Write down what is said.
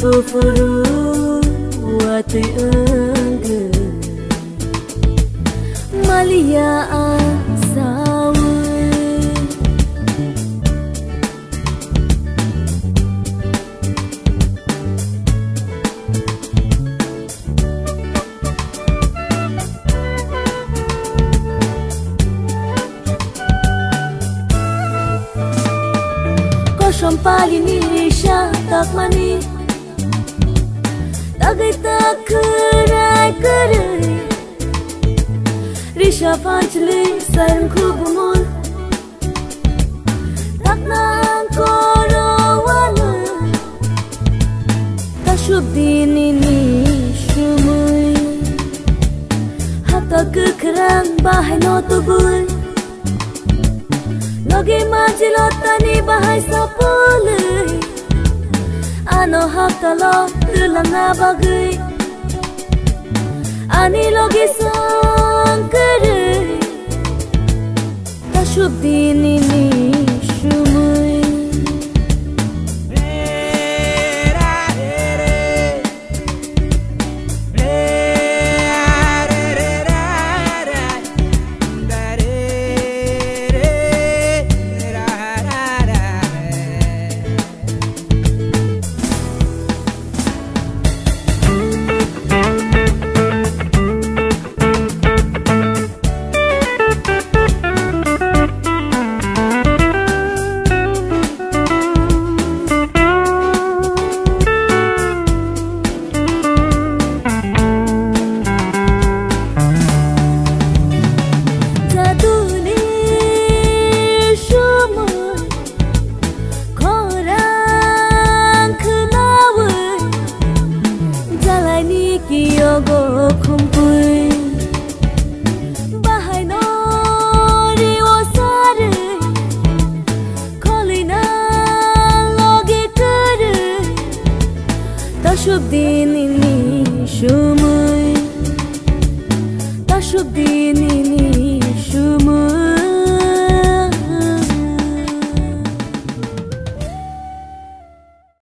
bufuru wati engge malia asawe Koshom pali ni risha tak mani Tagai tak kerai kerai Risha panchli sarang kubumul Tak nang koro wala Tashub dini ni shumui Hata kekerang bahai no tubui Logi majilotani bahai sapulai Ano haktalo tulanga bagai Ani logi sangkere Tashub dini ni shumui Yogo kumpul Bahai no riwo sare Kolina logi kere Tashub dini ni shumui Tashub dini ni shumui